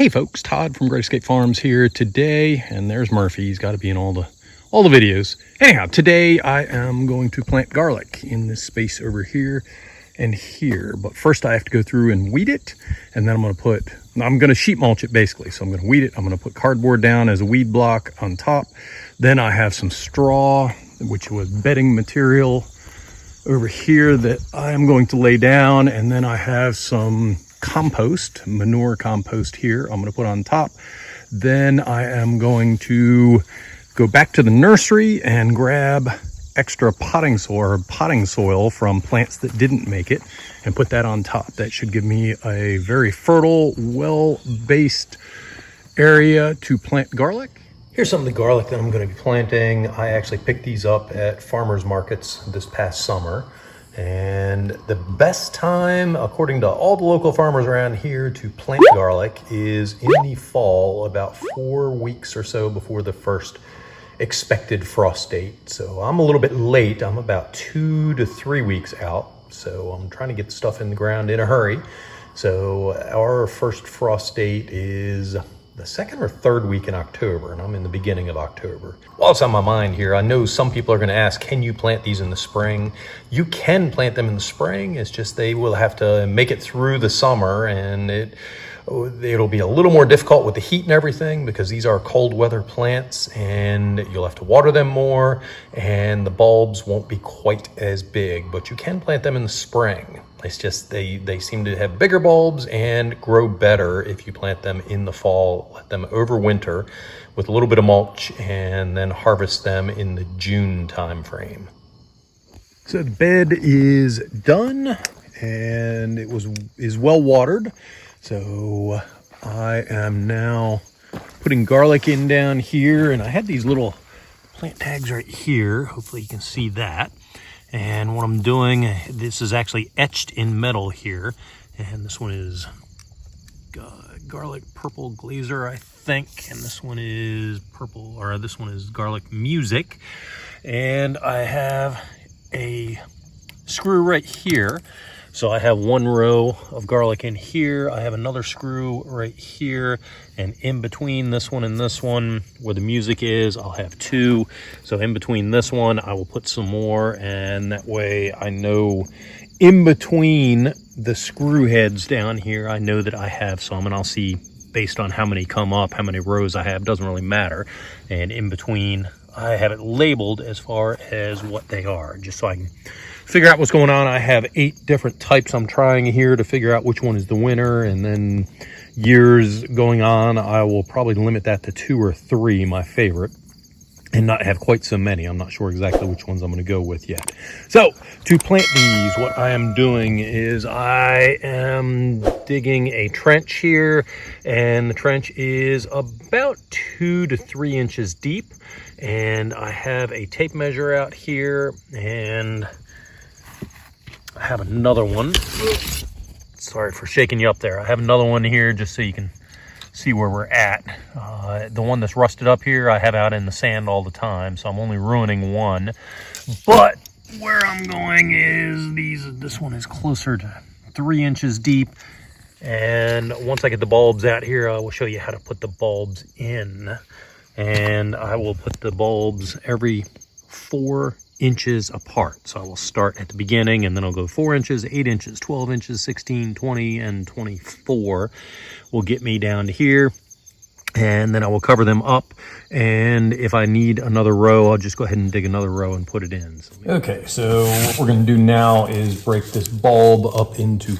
Hey folks, Todd from Great Escape Farms here today, and there's Murphy. He's got to be in all the videos. Anyhow, today I am going to plant garlic in this space over here and here. But first I have to go through and weed it, and then I'm going to sheet mulch it basically. So I'm going to weed it. I'm going to put cardboard down as a weed block on top. Then I have some straw, which was bedding material over here that I am going to lay down, and then I have some compost, manure compost here I'm going to put on top. Then I am going to go back to the nursery and grab extra potting soil from plants that didn't make it and put that on top. That should give me a very fertile, well-based area to plant garlic. Here's some of the garlic that I'm going to be planting. I actually picked these up at farmers markets this past summer. And the best time, according to all the local farmers around here, to plant garlic is in the fall, about 4 weeks or so before the first expected frost date. So I'm a little bit late. I'm about 2 to 3 weeks out. So I'm trying to get the stuff in the ground in a hurry. So our first frost date is the second or third week in October, and I'm in the beginning of October. While it's on my mind here, I know some people are going to ask, can you plant these in the spring? You can plant them in the spring. It's just they will have to make it through the summer, and it'll be a little more difficult with the heat and everything because these are cold weather plants, and you'll have to water them more, and the bulbs won't be quite as big. But you can plant them in the spring. It's just they seem to have bigger bulbs and grow better if you plant them in the fall. Let them overwinter with a little bit of mulch and then harvest them in the June time frame. So the bed is done and it is well watered. So I am now putting garlic in down here, and I had these little plant tags right here. Hopefully you can see that. And what I'm doing, this is actually etched in metal here. And this one is garlic purple glazer, I think. And this one is purple, or this one is garlic music. And I have a screw right here. So I have one row of garlic in here. I have another screw right here. And in between this one and this one, where the music is, I'll have two. So in between this one, I will put some more. And that way I know in between the screw heads down here, I know that I have some. And I'll see based on how many come up, how many rows I have, doesn't really matter. And in between, I have it labeled as far as what they are, just so I can figure out what's going on. I have 8 different types I'm trying here to figure out which one is the winner, and then years going on, I will probably limit that to 2 or 3, my favorite, and not have quite so many. I'm not sure exactly which ones I'm going to go with yet. So to plant these, what I am doing is I am digging a trench here, and the trench is about 2 to 3 inches deep, and I have a tape measure out here, and I have another one. Sorry for shaking you up there. I have another one here just so you can see where we're at. The one that's rusted up here, I have out in the sand all the time, so I'm only ruining one. But where I'm going is this one is closer to 3 inches deep. And once I get the bulbs out here, I will show you how to put the bulbs in. And I will put the bulbs every 4 inches apart. So I will start at the beginning, and then I'll go 4 inches, 8 inches, 12 inches, 16, 20, and 24 will get me down to here. And then I will cover them up. And if I need another row, I'll just go ahead and dig another row and put it in. Okay, so what we're going to do now is break this bulb up into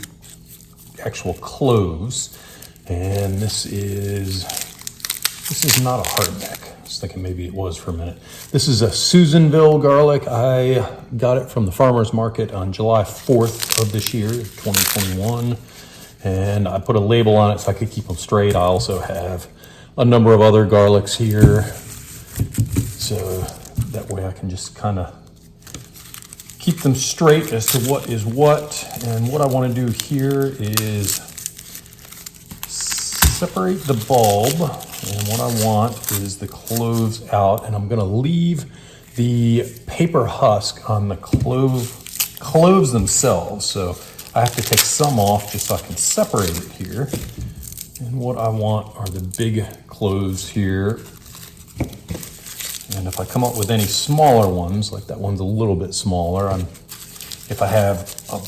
actual cloves. And this is not a hardback. I was thinking maybe it was for a minute. This is a Susanville garlic. I got it from the farmer's market on July 4th of this year, 2021. And I put a label on it so I could keep them straight. I also have a number of other garlics here. So that way I can just kind of keep them straight as to what is what. And what I want to do here is separate the bulb. And what I want is the cloves out, and I'm going to leave the paper husk on the cloves themselves. So I have to take some off just so I can separate it here. And what I want are the big cloves here. And if I come up with any smaller ones, like that one's a little bit smaller, if I have a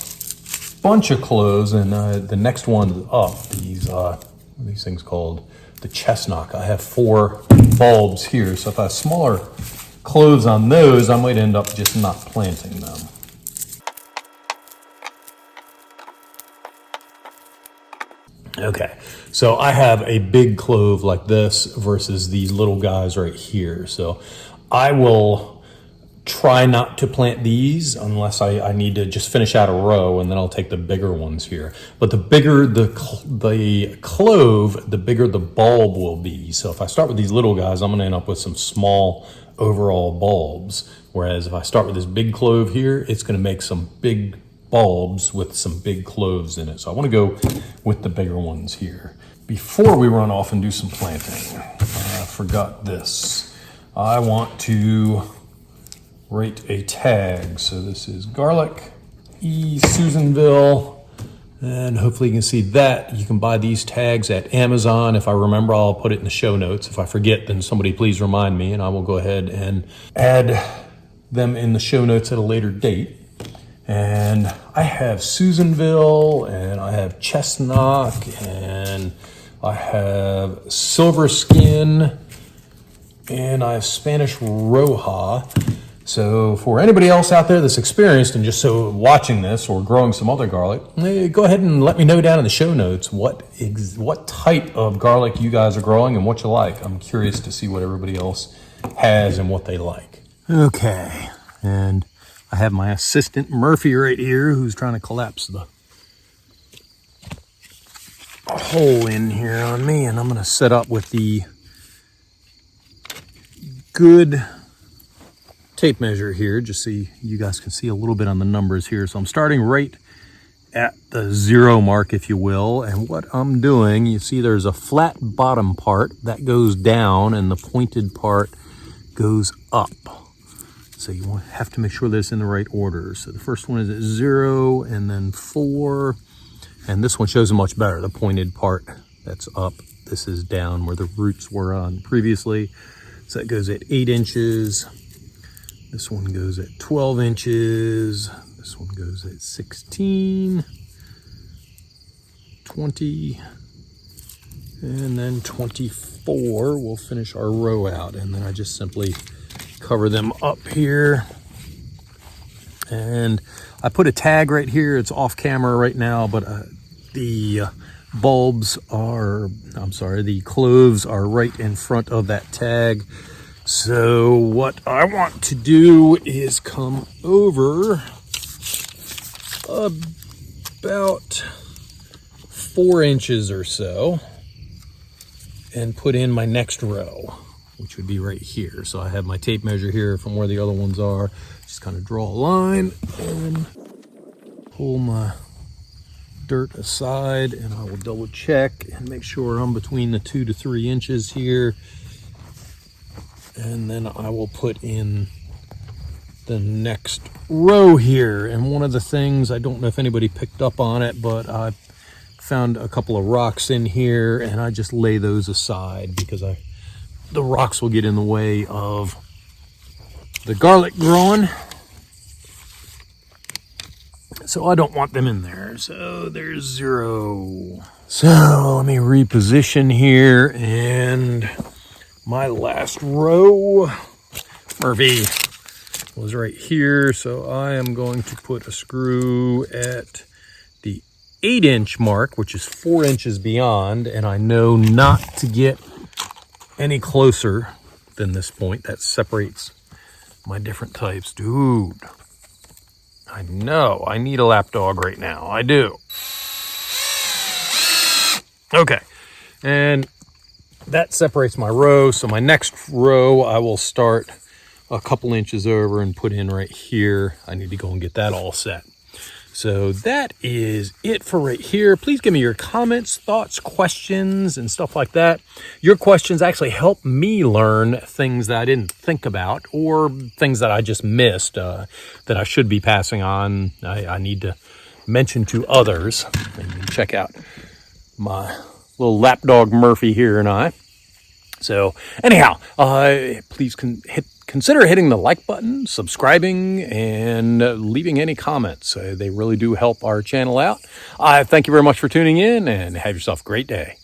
bunch of cloves and the next one up, what are these things called? The chestnut. I have 4 bulbs here. So if I have smaller cloves on those, I might end up just not planting them. Okay, so I have a big clove like this versus these little guys right here. So I will try not to plant these unless I need to just finish out a row, and then I'll take the bigger ones here. But the bigger the clove, the bigger the bulb will be. So if I start with these little guys, I'm gonna end up with some small overall bulbs. Whereas if I start with this big clove here, it's gonna make some big bulbs with some big cloves in it. So I want to go with the bigger ones here. Before we run off and do some planting, I forgot this. I want to rate a tag. So this is garlic, Susanville, and hopefully you can see that. You can buy these tags at Amazon. If I remember, I'll put it in the show notes. If I forget, then somebody please remind me, and I will go ahead and add them in the show notes at a later date. And I have Susanville, and I have chestnut, and I have silver skin, and I have Spanish roja. So for anybody else out there that's experienced and just so watching this or growing some other garlic, go ahead and let me know down in the show notes what type of garlic you guys are growing and what you like. I'm curious to see what everybody else has and what they like. Okay, and I have my assistant Murphy right here who's trying to collapse the hole in here on me, and I'm going to set up with the good tape measure here just so you guys can see a little bit on the numbers here. So I'm starting right at the 0 mark, if you will, and what I'm doing, you see there's a flat bottom part that goes down and the pointed part goes up. So you have to make sure that it's in the right order. So the first one is at 0 and then 4. And this one shows it much better. The pointed part that's up, this is down where the roots were on previously. So that goes at 8 inches. This one goes at 12 inches. This one goes at 16, 20, and then 24. We'll finish our row out. And then I just simply cover them up here, and I put a tag right here. It's off camera right now, but the cloves are right in front of that tag. So what I want to do is come over about 4 inches or so and put in my next row, which would be right here. So I have my tape measure here from where the other ones are. Just kind of draw a line and pull my dirt aside, and I will double check and make sure I'm between the 2 to 3 inches here. And then I will put in the next row here. And one of the things, I don't know if anybody picked up on it, but I found a couple of rocks in here, and I just lay those aside because the rocks will get in the way of the garlic growing. So I don't want them in there. So there's 0. So let me reposition here, and my last row, Murphy, was right here. So I am going to put a screw at the 8-inch mark, which is 4 inches beyond, and I know not to get any closer than this point. That separates my different types. Dude, I know I need a lap dog right now. I do. Okay, and that separates my row. So my next row, I will start a couple inches over and put in right here. I need to go and get that all set. So that is it for right here. Please give me your comments, thoughts, questions, and stuff like that. Your questions actually help me learn things that I didn't think about or things that I just missed that I should be passing on. I need to mention to others. And you can check out my little lapdog Murphy here and I. So anyhow, please consider hitting the like button, subscribing, and leaving any comments. They really do help our channel out. Thank you very much for tuning in, and have yourself a great day.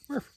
Murph.